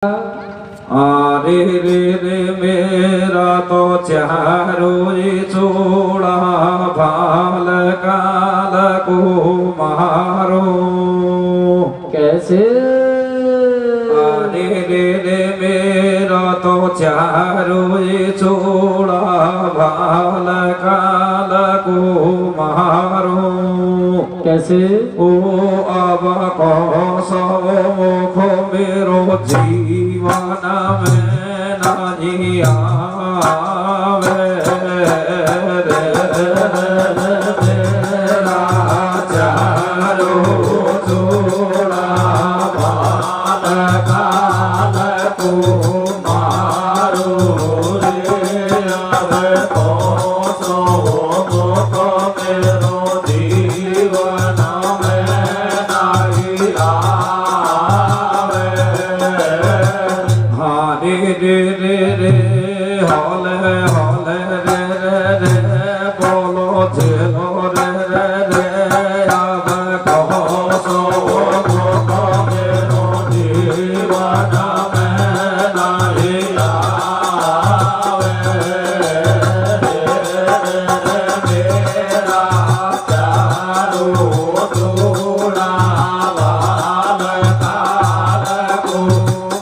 अरे रे रे मेरा तो चारों चूड़ा भाल काल को मारो कैसे। अरे रे रे मेरा तो चारों चूड़ा भाल काल को मारो कैसे। ओ अब कौसो मुख मेरो जीवन में नहीं आवे रे मेरा चारों चूड़ा भाल काल को मारो रे अब कौसो मुख मेरो जीवन में नहीं आवे। रे रे रे रे हौले हौले रे रे रे बोलो झेलो रे रे रे अब कौसो मुख मेरो जीवन में नहीं आवे मेरा चारों चूड़ा भाल काल को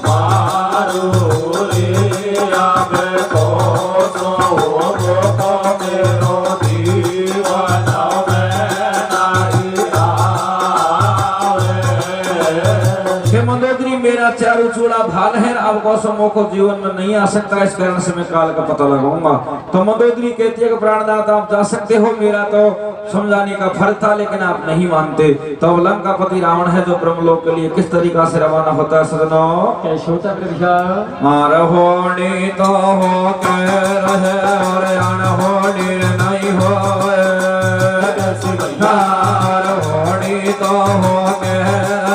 मारो अब कौसो मुख मेरो जीवन में नहीं आवे। हे मंदोदरी मेरा चारों चूड़ा भाल है, अब कौसो मुख जीवन में नहीं आ सकता, इस कारण से मैं काल का पता लगाऊंगा। तो मंदोदरी कहती है कि प्राणदाता आप जा सकते हो, मेरा तो समझाने का फर्ज था लेकिन आप नहीं मानते। तो लंकापति रावण है जो ब्रह्मलोक के लिए किस तरीका से रवाना होता है सजनों। कैसे होता है। होनी तो हो के रहे और अनहोनी नहीं होए। होनी तो हो के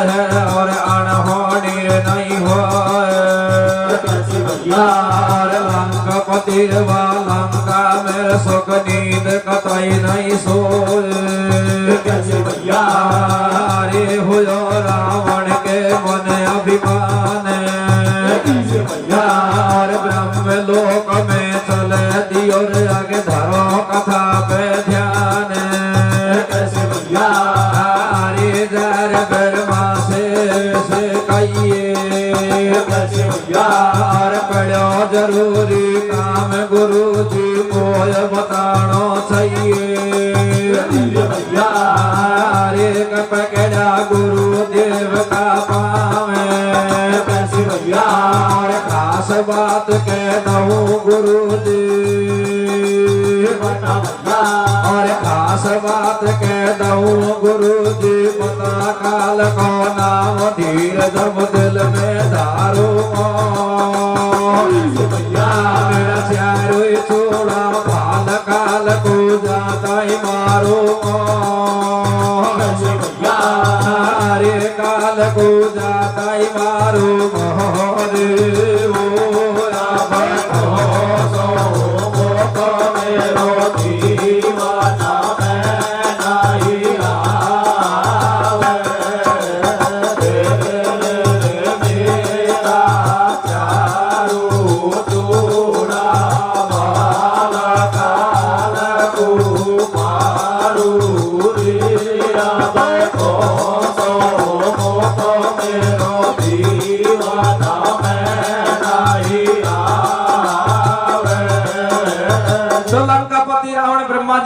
रहे और अनहोनी नहीं होए। लंकापति लंका मेरे सुख नींद कतई नहीं सोए। रे हो रावण के मन अभिमान यार ब्रह्म लोक में चले दियो रे आगे धरो कथा पे ध्यान। रे जर ब्रह्मा से कहिए यार पढ़ो जरूरी काम गुरु जी को बतानो चाहिए। रे पकड़ा गुरु देव का पावे यार खास बात कह दऊं गुरु जी और खास बात कह दऊं गुरु जी पता काल को नाम धीर जब दिल में धारो। मेरा चारों चूड़ा भाल काल को जाता ही मारो। रे काल को जाता ही मारो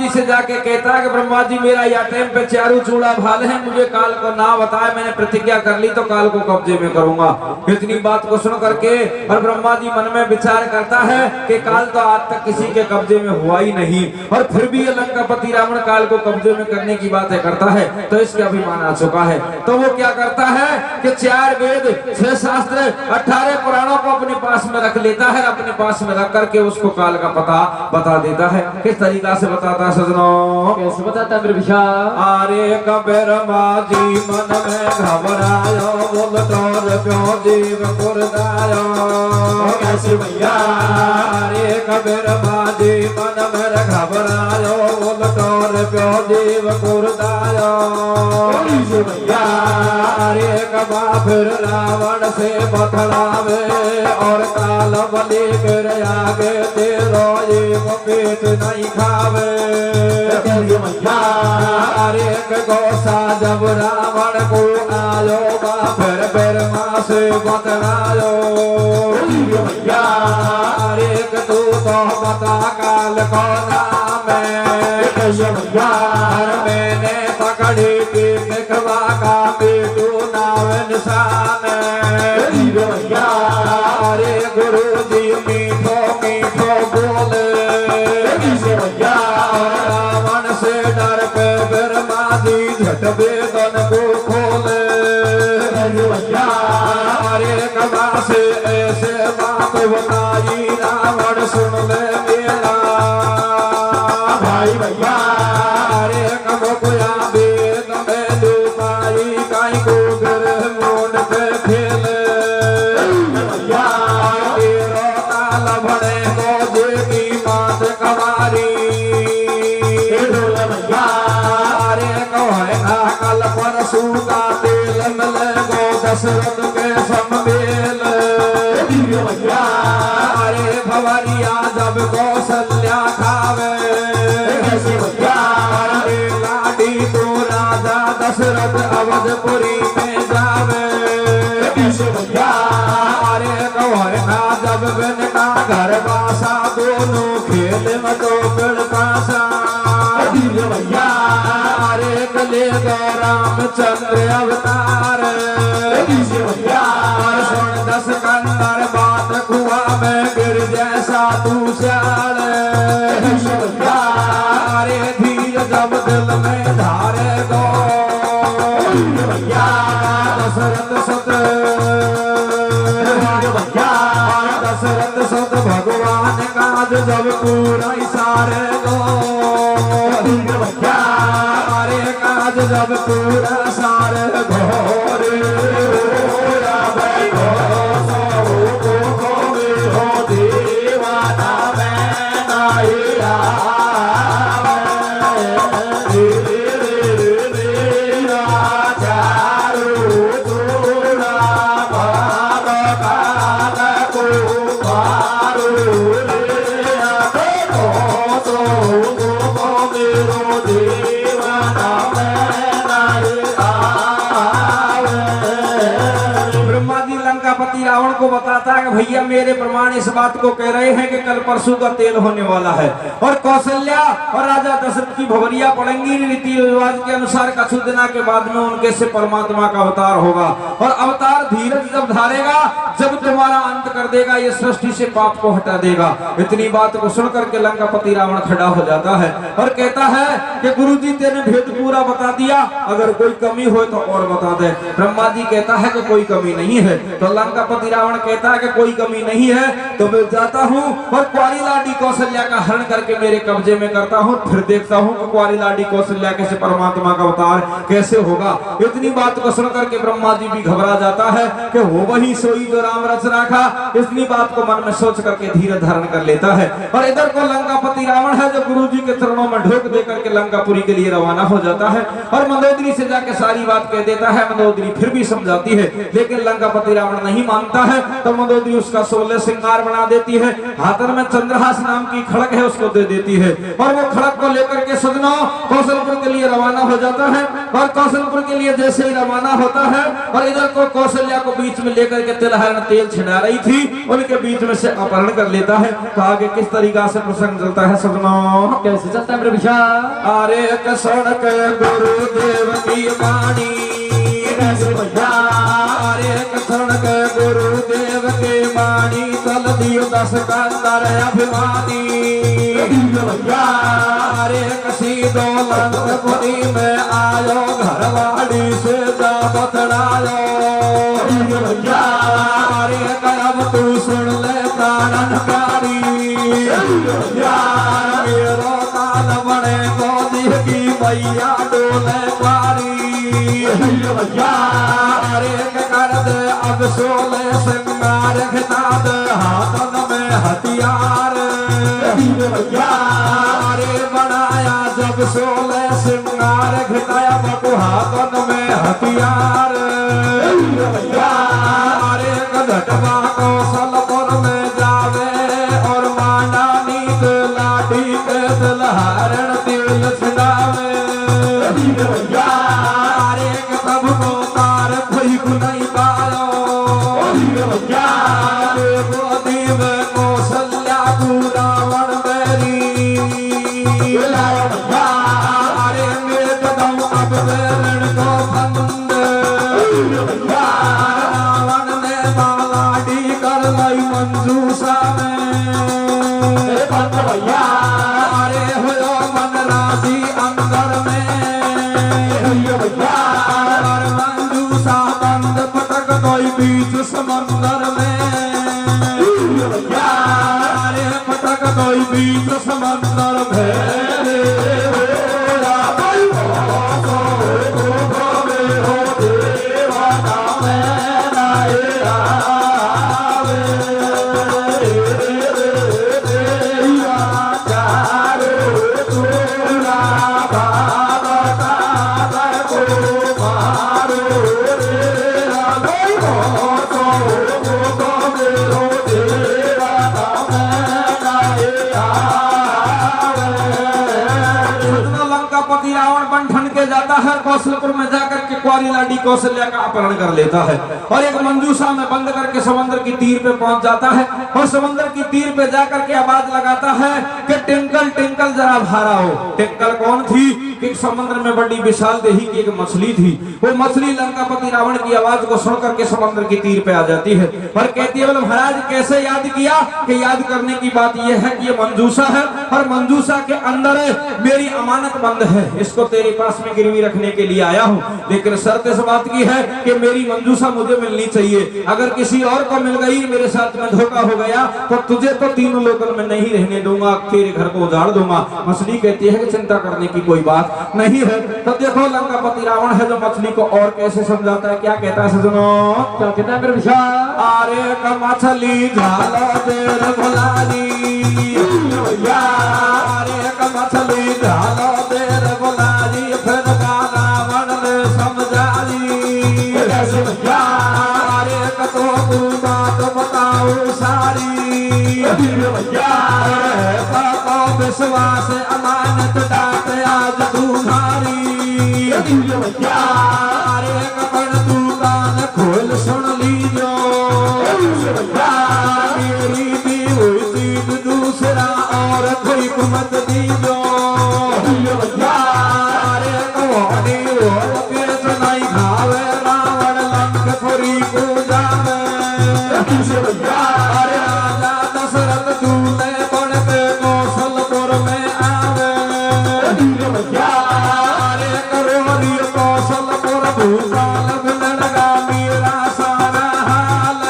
से जाके कहता है कि ब्रह्मा जी मेरा या टाइम पे चारों चूड़ा भाल है, मुझे काल को ना बताए, मैंने प्रतिज्ञा कर ली तो काल को कब्जे में करूंगा। इतनी बात को सुन करके और ब्रह्मा जी मन में विचार करता है कि काल तो आज तक किसी के कब्जे में हुआ ही नहीं और फिर भी ये लंकापति रावण काल को कब्जे में करने की बातें करता है, तो इसका अभिमान आ चुका है। तो वो क्या करता है कि 4 वेद 6 शास्त्र 18 पुराणों को अपने पास में रख लेता है, अपने पास में रख करके उसको काल का पता बता देता है। किस तरीका से बताता सजनों। कैसे बताता मेरे विषा। अरे कबीर माजी मन में घबरायो बोल तोर क्यों जीव कुरदायो। कैसे भैया। अरे कबीर माजी मन में घबरायो बोल तोर क्यों जीव कुरदायो। भैया। अरे कबा फिर रावण से बतलावे और काल बलि कर आगे तेरो ये पेट नहीं खावे। अरे गोसा जब रावण को आयो बा फिर माँ से बतलायो। अरे तू तो बता काल को नाम मैंने पकड़ी की दिखवा का पेटू नाव निशान। अरे गुरु जी मीठो मीठो बोले रावण से डर पे ब्रह्मा जी झट वेदन को खोले। अरे कबा से ऐसे बात बताई रावण सुन ले मेरा भाई भैया। अरे कब कोया वेद में लुकाई काई को ग्रह मोड़ पे खेले। तेरो ताल बड़े को देवी मात कवारी। अरे कहे ना कल परसू का तेल मिले गो दशरथ के सममेल। अरे भवरिया जब कौशल्या खावे अरे लाडी तो राजा दशरथ अवधपुरी में जावे। अरे कहे ना जब बिनका घर बासा दोनों खेल में तो पेड़ पासा। अरे कले गो रामचंद्र अवतार सुन दस कंदर बात कुआ में गिर जैसा तू श्याल। अरे धीर जब दिल में धारे गो दशरथ सत दशरथ सत भगवान काज जब पूरा सारे गो। अरे काज जब पूरा सारे घोरे दीवाना मैं नाइया रावण को बताता है कि भैया मेरे प्रमाण इस बात को कह रहे हैं कि कल परसों का तेल होने वाला है और कौशल्या और राजा दशरथ की भवरिया पड़ेंगी। रीति रिवाज के अनुसार कछु दिना के बाद में उनके से परमात्मा का अवतार होगा और अवतार धीरज जब धारेगा जब तुम्हारा अंत कर देगा, ये सृष्टि से पाप को हटा देगा। इतनी बात को सुन करके लंकापति रावण खड़ा हो जाता है और कहता है कि गुरुजी तेने भेद पूरा बता दिया, अगर कोई कमी हो तो और बता दे। ब्रह्मा जी कहता है कि कोई कमी नहीं है। तो लंकापति रावण कहता है कि कोई कमी नहीं है तो मैं जाता हूँ और कुंवारी लाडी कौशल्या का हरण करके मेरे कब्जे में करता हूँ, फिर देखता हूँ कि कुंवारी लाडी कौशल्या कैसे परमात्मा का अवतार कैसे होगा। इतनी बात को सुन करके ब्रह्मा जी भी घबरा जाता है कि हो वही सोई जो राम रच रखा। इतनी बात को मन में सोच करके धीरज धारण कर लेता है और इधर को लंकापति रावण है जो गुरु जी के चरणों में ढोक दे करके लंकापुरी के लिए रवाना हो जाता है और मंदोदरी से जाके सारी बात कह देता है। मंदोदरी फिर भी समझाती है लेकिन लंकापति रावण नहीं मानता है तो मंदोदरी उसका 16 श्रृंगार बना देती है। हाथन में चंद्रहास नाम की खड़क है उसको दे देती है और वो खड़क को लेकर के सजनों कौशलपुर के लिए रवाना हो जाता है। और कौशलपुर के लिए जैसे ही रवाना होता है और इधर को कौशल्या को बीच में लेकर के तिलहरण तेल छिड़ा रही थी, उनके बीच में से अपहरण कर लेता है। तो आगे किस तरीका से प्रसंग चलता है सजनों, कैसे चलता है मेरे भैया। अरे सड़क गुरुदेव की वाणी सड़क गुरुदेव के वाणी तल दियो दस कंदर अभिमानी। अरे कसी दौलतपुरी में आयो घरवाड़ी से जा बतलायो। अरे करब तू सुन ले प्राणकारी मेरो काल बड़े गोदी की मैया डोले पारी। अरे कर दे अब 16 श्रृंगार खिता दे हाथन में हथियार। अरे बनाया जब 16 श्रृंगार खिताया बकु हाथन में हथियार। भैया गोदी में कौशल्या को रावण बैरी भैया अरे मेरे कदम अब वेरण को फंद भैया रावण ने बालाडी कर लाई मंजूषा में भैया अरे हो मन राजी अंदर में भैया मंजूषा बंद पटक गई बीच समंदर में भैया अरे पटक गई बीच समंदर में लंकापति रावण बन ठन के जाता है, कौशलपुर में जाकर के कुंवारी लाडी कौशल्या का अपहरण कर लेता है और एक मंजूषा में बंद करके समुद्र की तीर पे पहुंच जाता है और समुद्र की तीर पे जाकर के आवाज लगाता है कि टिंकल टिंकल जरा भारा हो। टिंकल कौन थी कि समुद्र में बड़ी विशाल देही की एक मछली थी। वो मछली लंकापति रावण की आवाज को सुन करके समुद्र की तीर पे आ जाती है और कहती है बोले महाराज कैसे याद किया कि याद करने की बात यह है कि ये मंजूषा है और मंजूषा के अंदर मेरी अमानत बंद है, इसको तेरे पास में गिरवी रखने के लिए आया हूँ, लेकिन शर्त इस बात की है कि मेरी मंजूषा मुझे मिलनी चाहिए। अगर किसी और को मिल गई मेरे साथ में धोखा हो गया तो तुझे तो तीनों लोकल में नहीं रहने दूंगा, तेरे घर को उजाड़ दूंगा। मछली कहती है कि चिंता करने की कोई बात नहीं है। तो देखो लंकापति रावण है जो मछली को और कैसे समझाता है, क्या कहता है सजनो, क्या कहता है मेरे भैया? अरे का मछली झाला देर भुलाली भैया अरे का मछली झाला देर भुलाली फिर गाना मन ने समझाली भैया अरे का तो बात बताओ सारी भैया पापा विश्वास अमानत डाट आज तुम्हारी भैया अरे कपड़ तू कान खोल सुन लीजो मेरी दी हुई चीज दूसरा और कोई मत दीजो अरे कौड़ी और पेट नहीं खावे रावण लंकापुरी को जावे अरे राजा दशरथ दूल्हे बन के कौशलपुर में आवे अरे करोड़ी कौशलपुर भूपाल मिलन लगा मेरा सारा हाल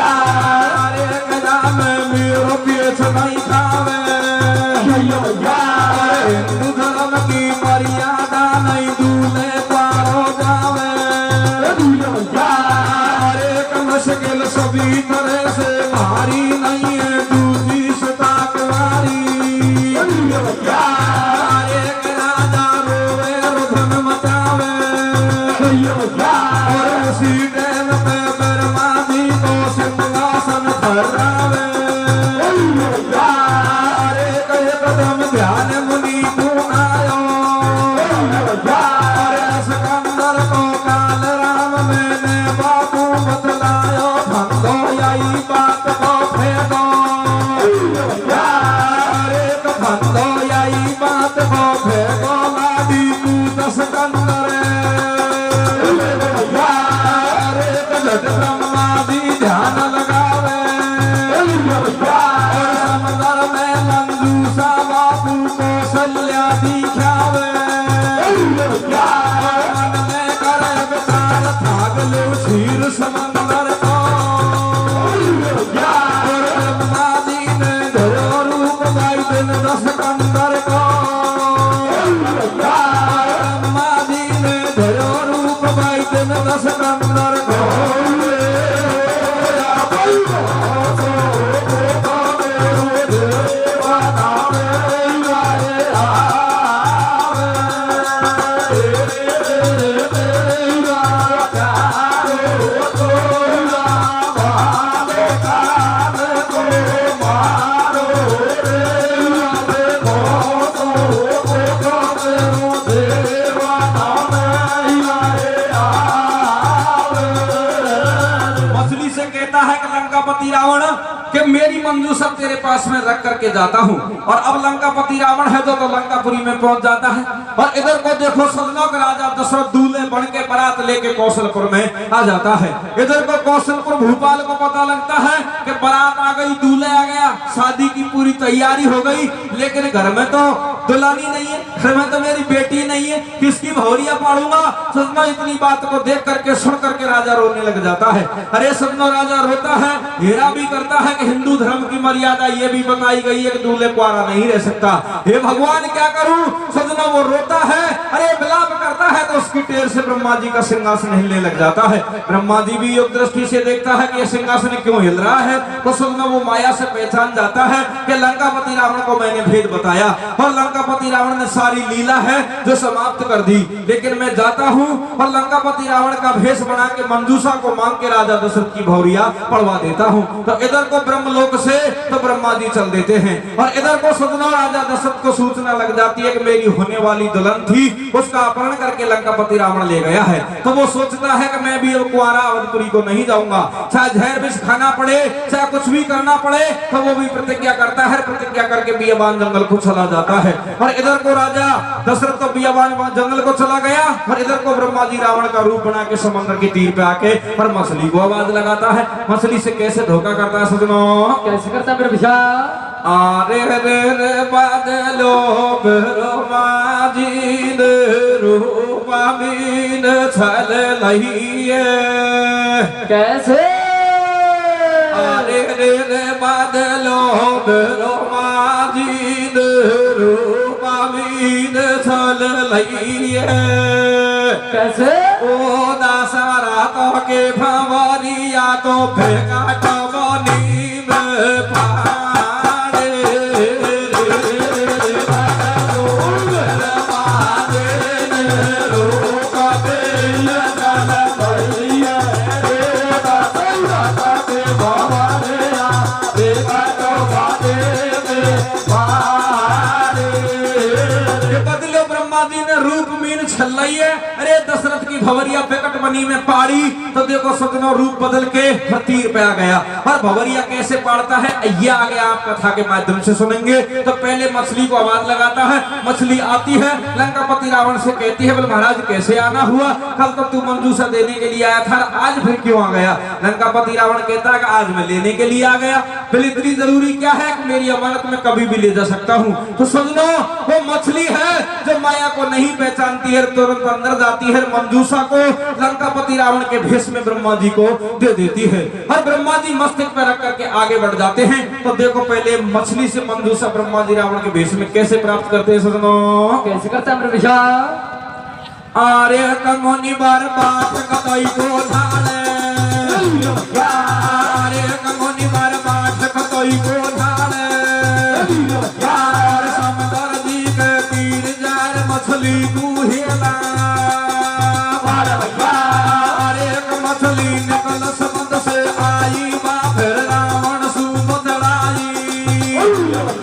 अरे कदा में मेरो पेट नहीं खावे हिंदू धर्म की मर्यादा नहीं दूल्हे पारो जावे अरे मुश्किल सभी तरह से भारी नहीं है दूसरी सता कुमारी अरे राजा रोवे रुधन मचावे और उसी टाइम पे बर्मा जी को सिंहासन धरावे अरे कहे कदम ध्यान मुनि को आयो अरे सिकंदर को काल राम मैंने बाबू बतलायो भंगो यही बात को फेंको अरे तो भंगो यही बात को फेंको लाडी तू सिकंदर अरे तो जट ब्रह्मा जी ध्यान लगावे और समंदर में मंजूषा बाबू कौशल्या दिखावे मन में करे विचार थाग लो क्षीर समंदर को कहता है कि लंकापति रावण कि मेरी मंजूषा तेरे पास में रख करके जाता हूँ। और अब लंकापति रावण है तो लंकापुरी में पहुंच जाता है। और इधर को देखो सदनों का राजा दशरथ दूल्हे बन के बारात लेके कौशलपुर में आ जाता है। इधर को कौशलपुर भोपाल को पता लगता है कि बारात आ गई, दूल्हे आ गया, शादी की पूरी तैयारी हो गई, लेकिन घर में तो दुल्हनी नहीं है, घर में तो मेरी बेटी नहीं है, किसकी भौरिया पाड़ूंगा। सदनों इतनी बात को देख करके सुन करके राजा रोने लग जाता है। अरे सदनों राजा रोता है, हेरा भी करता है कि हिंदू धर्म की मर्यादा ये भी बताई गई है कि दूल्हे कुंवारा नहीं रह सकता। हे भगवान क्या करूं। सदनों वो रोता है, अरे विलाप करता है तो उसकी टेर से ब्रह्मा जी का सिंहासन हिलने लग जाता है। ब्रह्मा जी भी योग दृष्टि से देखता है कि ये सिंहासन क्यों हिल रहा है। तो सदनों वो माया से पहचान जाता है कि लंकापति रावण को मैंने भेद बताया और लंकापति रावण ने सारी लीला है जो समाप्त कर दी। लेकिन मैं जाता हूँ और लंकापति रावण का भेष बना के मंजूषा को मांग के राजा दशरथ की भौरिया पड़वा देता हूँ। तो इधर को ब्रह्मलोक से तो ब्रह्मा जी चल देते हैं और इधर को सदनों राजा दशरथ को सूचना लग जाती है कि मेरी होने वाली दुल्हन थी, उसका अपहरण करके लंकापति रावण ले गया है। तो वो सोचता है कि मैं भी अब कुंवारा अवधपुरी को नहीं जाऊंगा, चाहे जहर विष खाना पड़े, चाहे कुछ भी करना पड़े। तो वो भी प्रतिज्ञा करता है, प्रतिज्ञा करके बियाबान जंगल को चला जाता है। और इधर को राजा दशरथ तो बियाबान जंगल को चला गया और इधर को ब्रह्मा जी रावण का रूप बना के समुद्र के तीर पे आके और मछली को आवाज लगाता है। मछली से कैसे धोखा करता है सजनों, कैसे करता है प्रभु? आरे रे रे बादलो ब्रह्मा जी ने रूपा मीन छल लहिए। कैसे? आरे रे रे बादलो ब्रह्मा जी ने रूपा मीन छल लहिए। कैसे? ओ दासरा तो के भंवरिया तो भेगा तो बनी में अरे दशरथ की भंवरिया बेकट बनी में पाड़ी तो देखो सदनों रूप बदल के तीर पे आ गया। और भंवरिया कैसे पाड़ता है ये आगे आप कथा के माध्यम से सुनेंगे। तो पहले मछली को आवाज लगाता है, मछली आती है, लंकापति रावण से कहती है बोले महाराज कैसे आना हुआ, कल तो तू मंजूषा देने के लिए आया था, आज फिर क्यों आ गया। लंकापति रावण कहता है कि आज मैं लेने के लिए आ गया, फिर इतनी जरूरी क्या है कि मेरी अमानत में कभी भी ले जा सकता हूँ। तो सदनों वो मछली है जो माया को नहीं पहचानती है, तुरंत अंदर जाती है, मंजूषा को लंकापति रावण के भेष में ब्रह्मा जी को दे देती है। और ब्रह्मा जी मस्तक पर रख करके आगे बढ़ जाते हैं। तो देखो पहले मछली से मंजूषा ब्रह्मा जी रावण के भेष में कैसे प्राप्त करते हैं सजनों, कैसे करता है प्रभु? आरे कमोनी बार बात कतई को ढाले, आरे कमोनी बार बात कतई को ढाले, यार समंदर जी के तीर जार मछली को हेला। अरे एक मछली निकल समुद्र से आई, फिर रावण सूप चढ़ाई।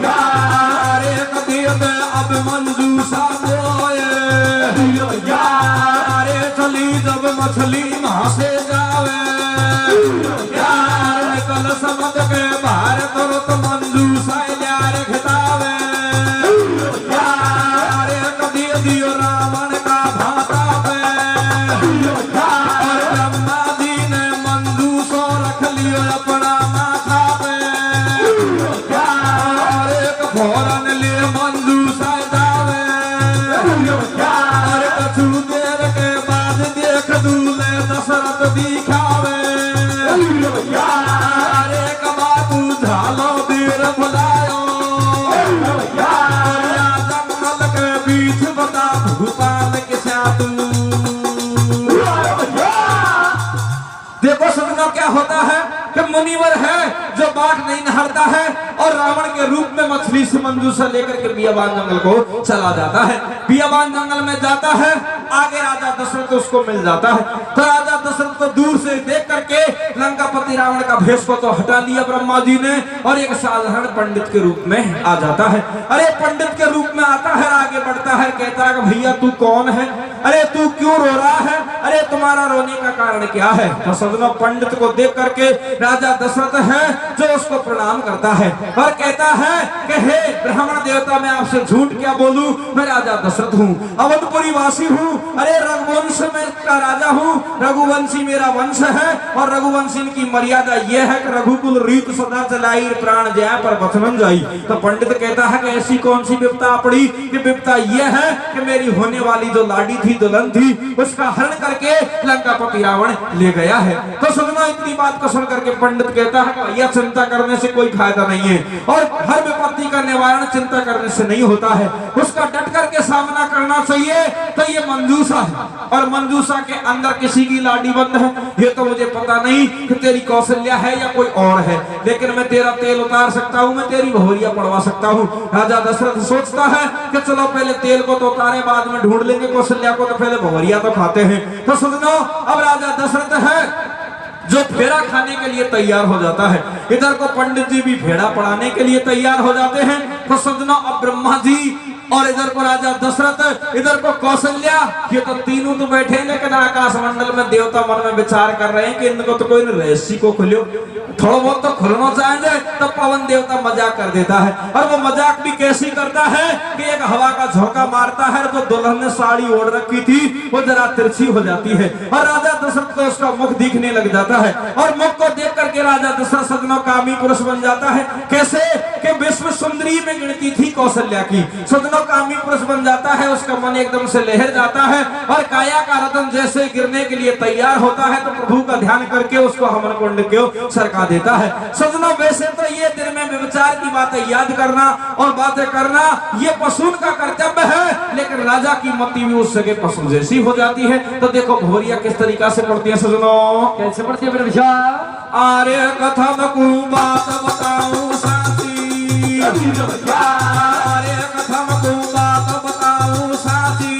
अरे कभी अब मंजूषा बोए, अरे चली जब मछली वहां से जावे, यार निकल समुद्र के बाहर तुरंत मंजूषा यार खितावे। यार कभी दियो रावण का भाता पे, और ब्रह्मा जी ने मंजूषा रख लियो अपना माथा पे। यार एक फौरन ले मंजूषा जावे, और कछु देर के बाद देख दूल्हे दशरथ दिखावे। यार एक बाबू झालो देर बुलायो, जंगल के बीच बता भूपाल के साथ। देखो सदनों क्या होता है कि मुनिवर है जो बाघ नहीं नहारता है और रावण के रूप में मछली से मंजूषा लेकर के बियाबान जंगल को चला जाता है। बियाबान जंगल में जाता है आगे राजा दशरथ उसको मिल जाता है। तो राजा दशरथ को दूर से देख करके लंकापति रावण का भेष को तो हटा लिया ब्रह्मा जी ने और एक साधारण पंडित के रूप में आ जाता है। अरे पंडित के रूप में आता है, आगे बढ़ता है, कहता है भैया तू कौन है, अरे तू क्यों रो रहा है, अरे तुम्हारा रोने का कारण क्या है। तो सदनों पंडित को देख करके राजा दशरथ है जो उसको प्रणाम करता है और कहता है कि हे ब्राह्मण देवता, मैं आपसे झूठ क्या बोलूं, मैं राजा दशरथ हूँ, अवधपुरी वासी हूँ, अरे रघुवंश में का राजा हूँ, रघुवंशी मेरा वंश है और रघुवंशी की मर्यादा यह है कि रघुकुल रीत सदा चलाई प्राण जाए पर बचन जाई। तो पंडित कहता है कि ऐसी कौन सी विपता पड़ी कि विपता यह है कि मेरी होने वाली जो लाडी थी, दुल्हन थी, उसका हरण करके लंकापति रावण ले गया है। तो सुनना, इतनी बात को सुन करके पंडित कहता है कि भैया चिंता करने से कोई फायदा नहीं है और हर विपत्ति का निवारण चिंता करने से नहीं होता है, उसका डट करके सामना करना चाहिए। तो ये मंजूषा है और मंजूषा के अंदर किसी की लाडी बंद है, ये तो मुझे पता नहीं कि तेरी कौशल्या है या कोई और है, लेकिन मैं तेरा तेल उतार सकता हूँ, मैं तेरी भौरिया पड़वा सकता हूँ। राजा दशरथ सोचता है कि चलो पहले तेल को तो उतारे, बाद में ढूंढ लेंगे कौशल्या को, तो पहले भौरिया तो खाते हैं। तो सुनो, अब राजा दशरथ है जो फेरा खाने के लिए तैयार हो जाता है, इधर को पंडित जी भी फेरा पढ़ाने के लिए तैयार हो जाते हैं। तो सजना, अब ब्रह्मा जी और इधर को राजा दशरथ, इधर को कौशल्या, ये तो तीनों तो बैठे हैं, लेकिन आकाश मंडल में देवता मन में विचार कर रहे हैं कि इनको तो कोई रहस्य को खुलो, थोड़ा बहुत तो खुलना चाहेंगे। तो पवन देवता मजाक कर देता है और वो मजाक भी कैसी करता है कि एक हवा का झोंका मारता है तो दुल्हन ने साड़ी ओढ़ रखी थी वो जरा तिरछी हो जाती है और राजा दशरथ को उसका मुख दिखने लग जाता है और मुख को देख करके राजा दशरथ सदनों कामी पुरुष बन जाता है। कैसे कि विश्व सुंदरी में गिनती थी कौशल्या की, सदनों कामी पुरुष बन जाता है, उसका मन एकदम से लहर जाता है और काया का रतन जैसे गिरने के लिए तैयार होता है तो प्रभु का ध्यान करके उसको हवन कुंड को सरका देता है। सजनों, वैसे तो ये दिल में विचार की बातें याद करना और बातें करना ये पशु का कर्तव्य है, लेकिन राजा की मति भी उस जगह पशु जैसी हो जाती है। तो देखो भौरिया किस तरीका से पढ़ती है सजनों, कैसे पढ़ती है मेरे विचार। आर्य कथम को बात बताऊं साथी, आर्य कथम को बात बताऊं साथी,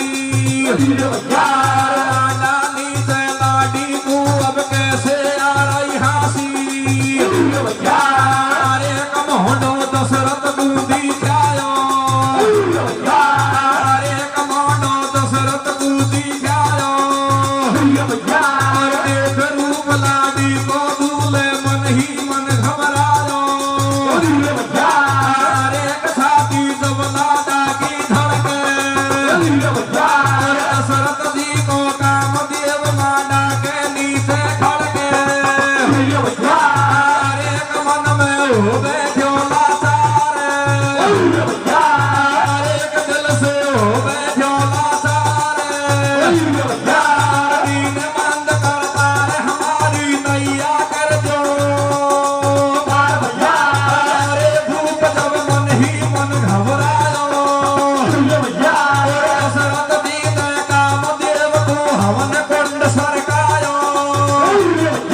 नानी से लाडी को अब कैसे आ रही हासी, अरे कम होंडो दशरथ बूंदी जायो, अरे कम होंडो दशरथ बूंदी जायो, देख रूप लाडी को दूल्हे मन ही मन घबरायो, अरे छाती जब लाडा की धड़के, दशरथ जी को काम देव लाडा के नीचे खड़के, अरे मन में हो बैठो लाचार, अरे दिल से हो बैठो लाचार, दीन बंद करता रे हमारी नैया कर दो, अरे भूख जब मन ही मन घबरायो, दशरथ जी ने काम देव को हवन कुंड सरकायो,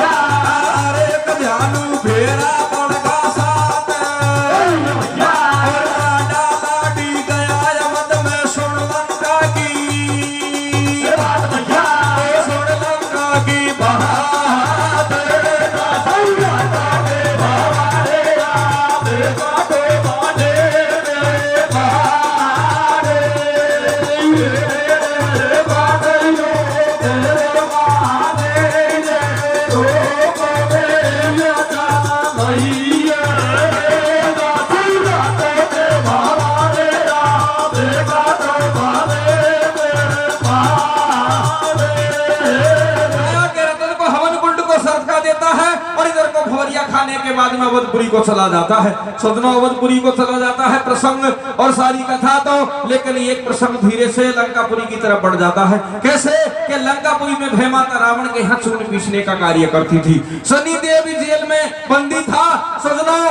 अरे कल्याणु फेरा पड़का साथ, राजा लाडी गया यमद में सुन लंका की, सुन लंका की बात, खाने के बाद में अवधपुरी को चला जाता है, सदनों अवधपुरी को चला जाता है प्रसंग और सारी कथा तो, लेकिन एक प्रसंग धीरे से लंकापुरी की तरफ बढ़ जाता है। कैसे कि लंकापुरी में भय माता रावण के यहाँ चूर्ण पीसने का कार्य करती थी, शनि देव जेल में बंदी था। सदनों,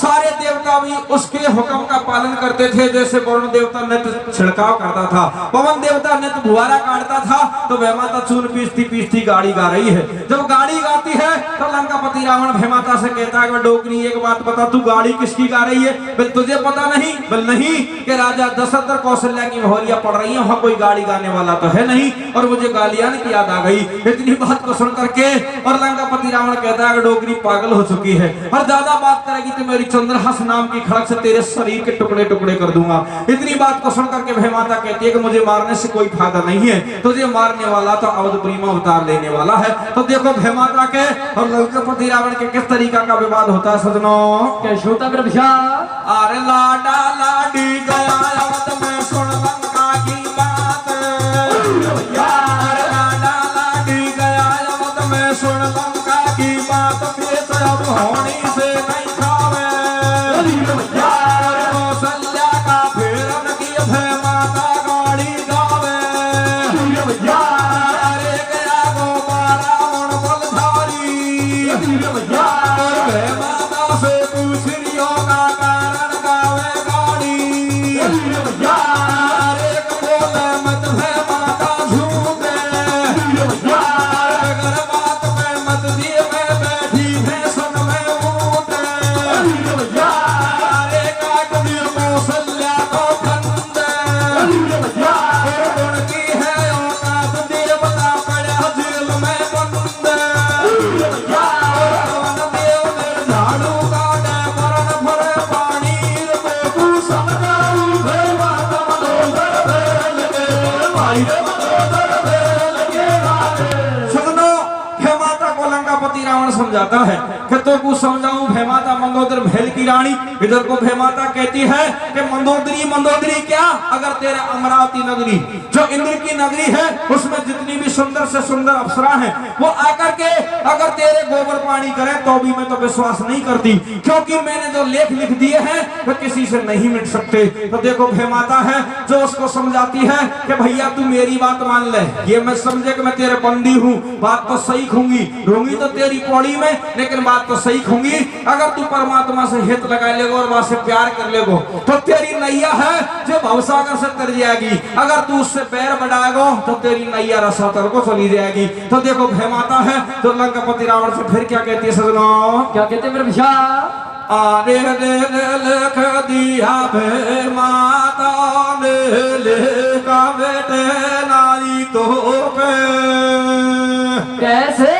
सारे देवता देवता भी उसके हुक्म का पालन करते थे। जैसे वरुण देवता नित्य छिड़काव करता था, पवन देवता नित्य बुहारा काटता था, तो वह माता चून पीसती पीसती गाड़ी गा रही है। जब गाड़ी गाती है तो लंकापति रावण भय माता से कहता है, डोकरी एक बात बता, तू गाड़ी किसकी गा रही है? बोल तुझे पता नहीं? बोल नहीं, कि राजा दशरथ और कौशल्या की मोहरिया पड़ रही है, वहां कोई गाड़ी गाने वाला तो है नहीं, और मुझे गालियां की याद आ गई। इतनी बात को सुन करके और लंकापति रावण कहता है, डोकरी पागल हो चुकी है, और ज्यादा बात करेगी तो मेरी चंद्रहास नाम की खड़क से तेरे शरीर के टुकड़े टुकड़े कर दूंगा। इतनी बात को सुन करके भय माता कहती है कि मुझे मारने से कोई फायदा नहीं है, तुझे मारने वाला तो अवधपुरी में अवतार लेने वाला है। तो देखो भय माता के और लंकापति रावण के किस तरीका का विवाद होता है सजनों। कैसे होता मेरे भैया? अरे लाडा लाडी गया अवध में, सुन लंका की बात। अरे लाडा लाडी गया अवध में, सुन लंका की बात। पेश अब होनी से नहीं खावे, कौशल्या का फेरन की भय माता गाड़ी गावे। अरे गया गोपाला मुण बलधारी, भय माता से पूछ रियो का कारण गावे गाड़ी। अरे बोले मत भय माता झूठे, अगर बात पे मत दिए मैं बैठी है सन में ऊँटे। अरे काट दियो कौशल्या को फंदे, और उनकी है औकात देवता पड़ा जेल में बंदे। और कौन देव ने झाड़ू काटे मरण भरे पानी रे, तू समझाऊ भय माता मनोदर भेल के भाई रे, मनोदर भेल के राजे। सुनो, भय माता को लंकापति रावण समझाता है कि तो कुछ समझाऊं भय माता मंदोदर भेल की रानी। इधर को भय माता कहती है कि मंदोदरी मंदोदरी क्या, अगर तेरे अमरावती नगरी जो इंद्र की नगरी है उसमें जितनी भी सुंदर से सुंदर अप्सरा हैं वो आकर के अगर तेरे गोबर पानी करें तो भी मैं तो विश्वास नहीं करती, क्योंकि मैंने जो लेख लिख दिए हैं वो किसी से नहीं मिट सकते। तो देखो भय माता है जो उसको समझाती है कि भैया तू मेरी बात मान ले, ये मैं समझे कि मैं तेरे बंदी हूँ, बात तो सही खूंगी, रहूंगी तो तेरी पौड़ी में, लेकिन बात तो सही खूंगी। अगर तू परमात्मा से हित लगा लेगो और वहां से प्यार कर लेगो तो तेरी नैया है जो भवसागर से तर जाएगी, अगर तू उससे पैर बढ़ाएगो तो तेरी नैया रसातर को चली जाएगी। तो देखो भय माता है तो लंकापति रावण से फिर क्या कहती है सजनों? क्या कहते मेरे भैया? आरे ने लिख दिया भय माता ने लिखा बेटे नारी तो पे। कैसे?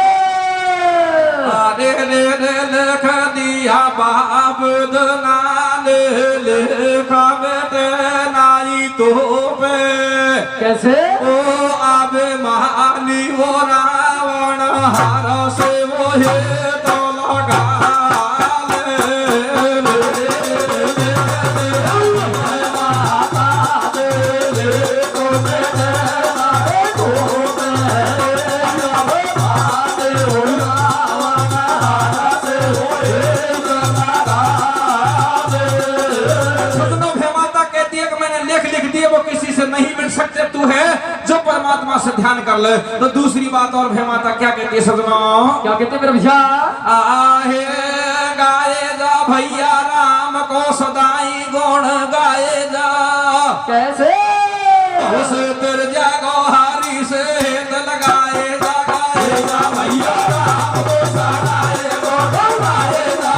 आरे ने लिख दिया बाप ने लिखा बेटे नारी तो पे। कैसे? ओ आबे महानी वो रावण हार से वो हे तो लगा नहीं मिल सकते, तू है जो परमात्मा से ध्यान कर ले। तो दूसरी बात और भय माता क्या कहती है सजनों? क्या कहते मेरे भैया? आहे गाए जा भैया राम को सदाई गुण गाए जा। कैसे? उस तर जागो हारी से हित लगाए जा, गाए जा भैया राम को सदाई गुण गाए जा।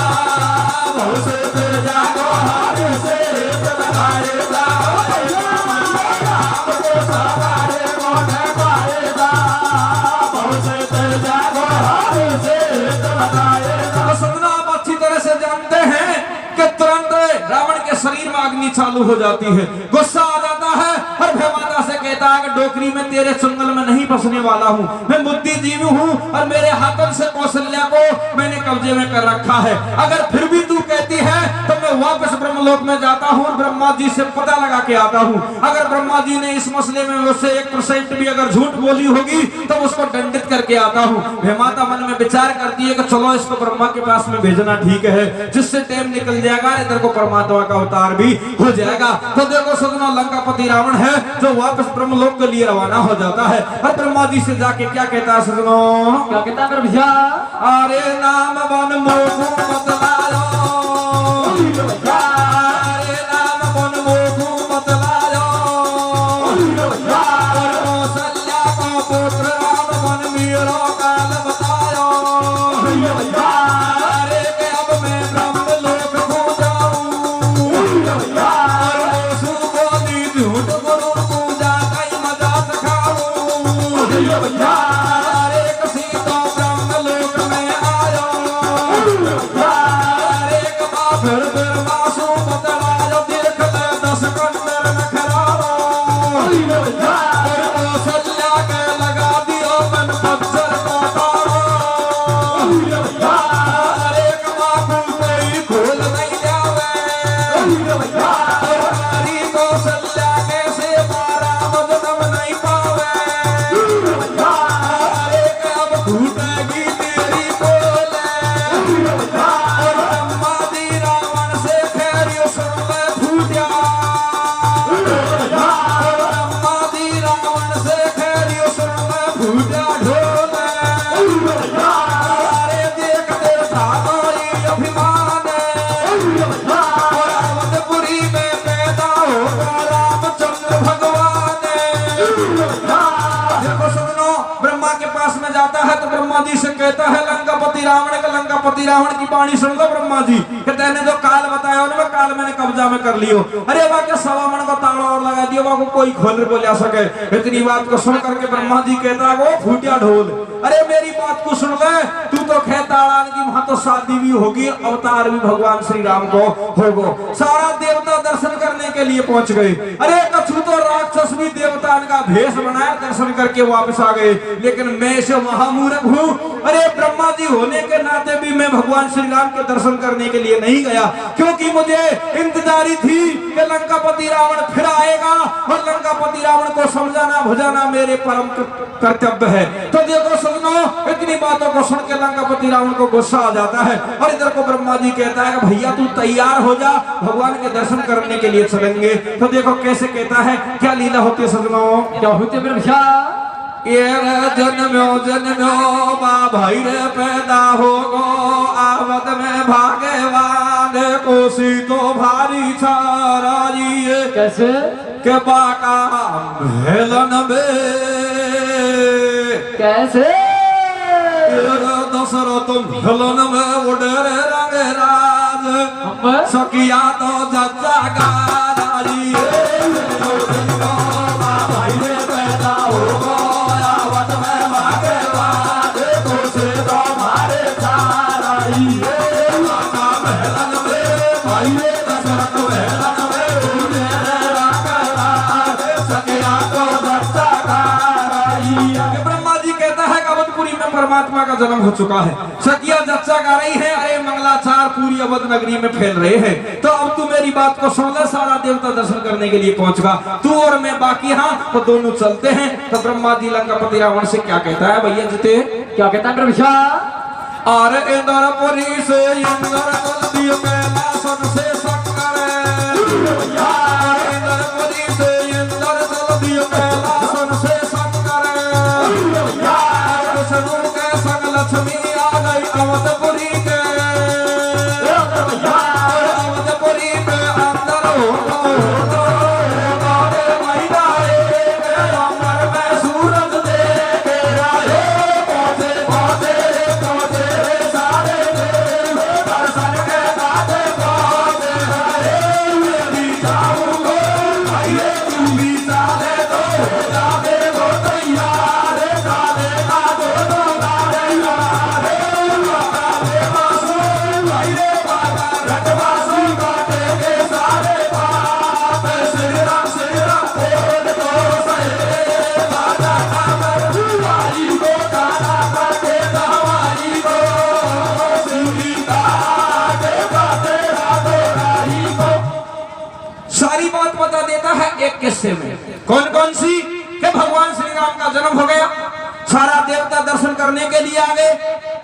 उस तर जागो हारी से हित लगाए जा। रावण के शरीर में अग्नि चालू हो जाती है, गुस्सा आ जाता है और भय माता से कहता है कि डोकरी में तेरे चंगल में नहीं फंसने वाला हूँ, मैं बुद्धिजीवी हूँ और मेरे हाथों से कौशल्या को मैंने कब्जे में कर रखा है। अगर फिर भी तू कहती है तो मैं वापस ब्रह्मलोक में जाता हूँ और ब्रह्मा जी से पता लगा के आता हूँ। अगर ब्रह्मा जी ने इस मसले में मुझसे 1% भी अगर झूठ बोली होगी तो उसको दंडित करके आता हूँ। भय माता मन में विचार करती है कि चलो इसको ब्रह्मा के पास में भेजना ठीक है, जिससे टाइम निकल जाएगा, इधर को परमात्मा का अवतार भी हो जाएगा। तो देखो सजनों, लंकापति रावण है जो वापस ब्रह्मलोक के लिए रवाना हो जाता है और ब्रह्मा जी से जाके क्या कहता है सजनों? क्या कहता है भैया? अरे नाम बन मोह बतलायो में जाता है तो ब्रह्मा जी से कहता है लंकापति रावण की वाणी सुन लो ब्रह्मा जी कि तेने जो काल बताया उनमें काल मैंने कब्जा में कर लियो। अरे वाह के सवा मन को ताला और लगा दियो, वाह को कोई खोल को ले सके। इतनी बात को सुन करके ब्रह्मा जी कहता है वो फूटिया ढोल, अरे मेरी बात को सुन ले, तू तो खेताड़ान की वहां तो शादी भी होगी, अवतार भी भगवान श्री राम को होगो। सारा देवता दर्शन करने के लिए पहुंच गए। अरे कछु तो राक्षस भी देवता का भेष बनाया, दर्शन करके वापस आ गए। लेकिन मैं से महामूर्ख हूँ, अरे ब्रह्मा जी होने के नाते भी मैं भगवान श्री राम के दर्शन करने के लिए नहीं गया, क्योंकि मुझे इंतजारी थी कि लंकापति रावण फिर आएगा और लंकापति रावण को समझाना भुजाना मेरे परम कर्तव्य है। तो देखो सुनो, इतनी बातों को सुन के लंकापति रावण को गुस्सा आ जाता है और इधर को ब्रह्मा जी कहता है कि भैया तू तैयार हो जा, भगवान के दर्शन करने के लिए चलेंगे। तो देखो कैसे कहता है, क्या लीला होती है सजनों, क्या होते ब्रह्मा ये जन्म्यो बा भाई रे पैदा होगो, आवत में भाग्यवान कोसी तो भारी छाराजिए कैसे के बाका हेलन बे कैसे दशरथ हेलन में उड़े रंग राज सकिया तो जच्चा गाराजिए भाई रे पैदा होगो, परमात्मा का जन्म हो चुका है, सतिया जच्चा गा रही है, अरे मंगलाचार पूरी अवध नगरी में फैल रहे हैं। तो अब तू मेरी बात को सुन ले, सारा देवता दर्शन करने के लिए पहुंचगा, तू और मैं बाकी हाँ तो दोनों चलते हैं। तो ब्रह्मा जी लंकापति रावण से क्या कहता है भैया जीते, क्या कहता है ब्रह्मा, अरे इंद्रपुरी से इंद्र दियो कैलासन से शंकर, इंद्रपुरी से इंद्र दियो कैलासन से शंकर, विष्णु के संग लक्ष्मी आ गई अवधपुरी के, अवधपुरी के अंदर हो महीना अंबर में सूरज देखे राहे, पहुंचे सारे दर्शन के दाते पहुंचे हरे, भी जाऊंगा भैया तू भी चाले तो जावे वो तैयार काले का दोनों गारे यारे, काले वासु भैया बाबा रटवासु काटे के सारे पाप, श्री राम बोल तो सहे बाजा कामर हमारी को गाना करके हमारी को सीता के बाते हाथों को सारी बात बता देता है एक किस्से में। कौन कौन सी, कि भगवान श्री राम का जन्म हो गया, सारा देवता दर्शन करने के लिए आ गए,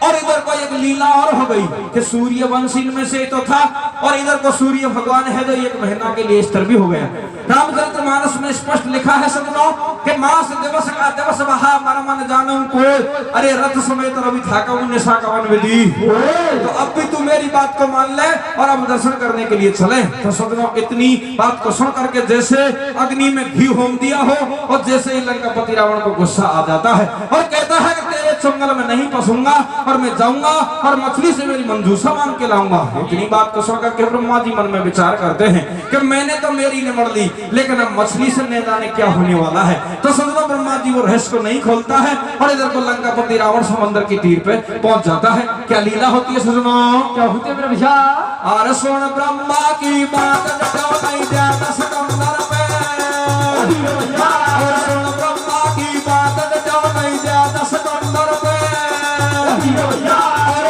और इधर को एक लीला और हो गई कि सूर्य वंशी में से तो था, और इधर को सूर्य भगवान है जो एक महीना के लिए स्तर भी हो गया। रामचरितमानस में स्पष्ट लिखा है सजनों कि मास दिवस का दिवस बहा मर मन जानू को, अरे रथ समेत रवि था का निशा कवन विधि। तो अब भी तू मेरी बात को मान ले और अब दर्शन करने के लिए चले। तो सजनों इतनी बात को सुन करके जैसे अग्नि में घी होम दिया हो, और जैसे ही लंकापति रावण को गुस्सा आ जाता है और कहता है कि तेरे चंगल में नहीं फंसूंगा और मैं जाऊंगा और मछली से मेरी मंजूसा मांग के लाऊंगा। इतनी बात को सुनकर के ब्रह्मा जी मन में विचार करते हैं कि मैंने तो मेरी निमड़ ली, लेकिन अब मछली से न जाने क्या होने वाला है। तो सजनों ब्रह्मा जी वो रहस्य को नहीं खोलता है और इधर को लंकापति रावण समंदर की तीर पे पहुंच जाता है। क्या लीला होती है सजनों, क्या होते हैं ब्रह्मा, अरे सुन ब्रह्मा की बात नहीं जाता सिकंदर पे, और सुन ब्रह्मा की बात नहीं जाता सिकंदर पे, और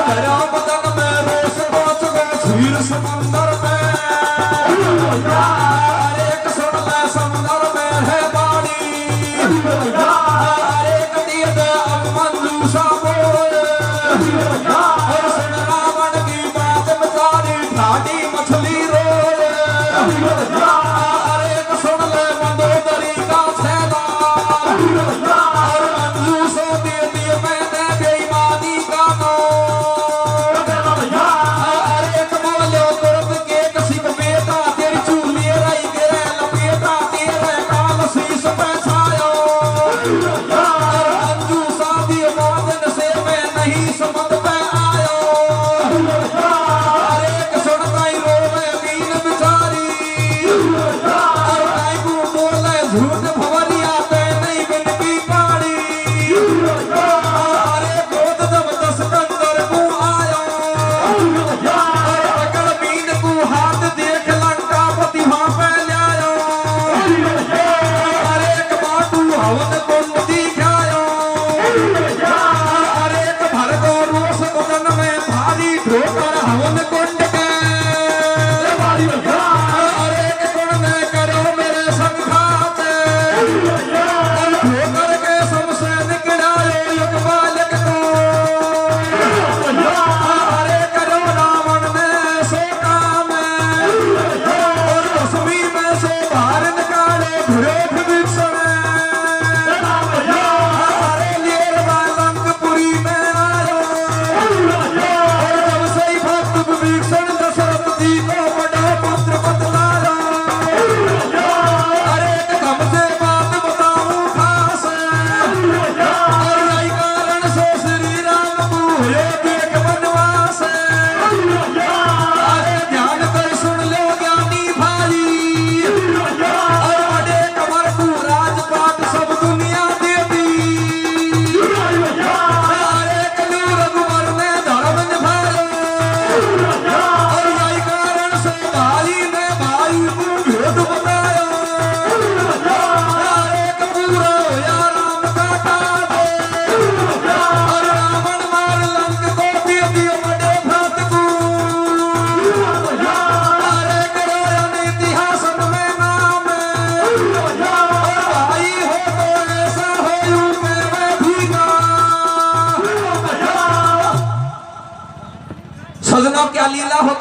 भरा बदन में रोष पहुंच गए क्षीर समंदर पे, एक सुन ले समंदर में है बाणी, एक दिए दे अब मंजूसा बोले, और सुन रावण की बात बेचारी ठाडी मछली रोए, एक सुन ले मंदोदरी का छेदा, और मंजूसो दे दिए मैंने बेईमानी का नो, एक बोलो तो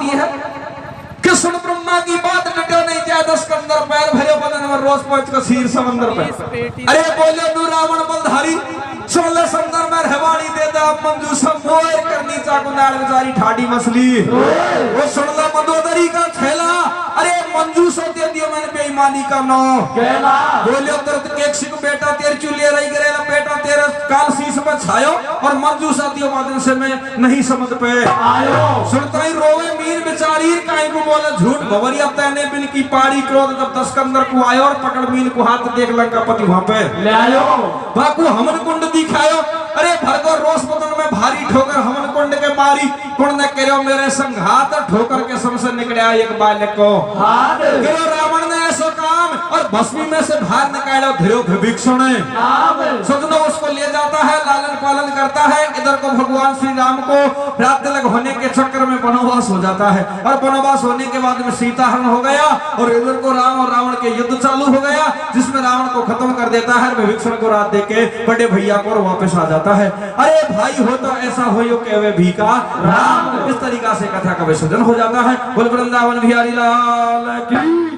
होती है कि सुन ब्रह्मा की बात डटो नहीं जाए 10 के अंदर पैर भयो बदन में रोज पहुंच का शीर समंदर पे अरे बोले नू रावण बलधारी सुन ले समंदर में रहवानी दे दे मंजू समोर करनी चाकू नाल बेचारी ठाडी मछली वो सुन ले मंदोदरी का थैला अरे मंजू सो दे दियो मैंने बेईमानी का नो केला बोले उधर केक सिक बेटा तेरे चुलिया रही गरेला बेटा तेरा काल शीश में छायो और मंजू साथियों मादन से मैं नहीं समझ पे आयो सुनता ही रोवे मीर बेचारी काई को बोले झूठ भवरिया तैने बिन की पाड़ी क्रोध जब 10 के अंदर को आयो और पकड़ मीन को हाथ देख लंका पति वहां पे ले आयो बाकू हमन कुंड दिखायो अरे भरगो रोस बदन में भारी ठोकर हमन कुंड के मारी कुंड ने करो मेरे संघात ठोकर के सम से निकला एक बालक को हाथ करो रावण ने ऐसा काम और भस्मी में से बाहर निकालो धिरो भिक्षुण नाम सजनो उसको ले जाता है लालन पालन करता है इधर को भगवान श्री राम को रात तिलक होने के चक्कर में वनवास हो जाता है और वनवास होने के बाद में सीता हरण हो गया और इधर को राम और रावण के युद्ध चालू हो गया जिसमें रावण को खत्म कर देता है विभीषण को रात देके बड़े भैया को वापस आ जाता है अरे भाई हो तो ऐसा हो यो कहवे भी का राम इस तरीका से कथा का विसर्जन हो जाता है बोल वृंदावन बिहारी लाल की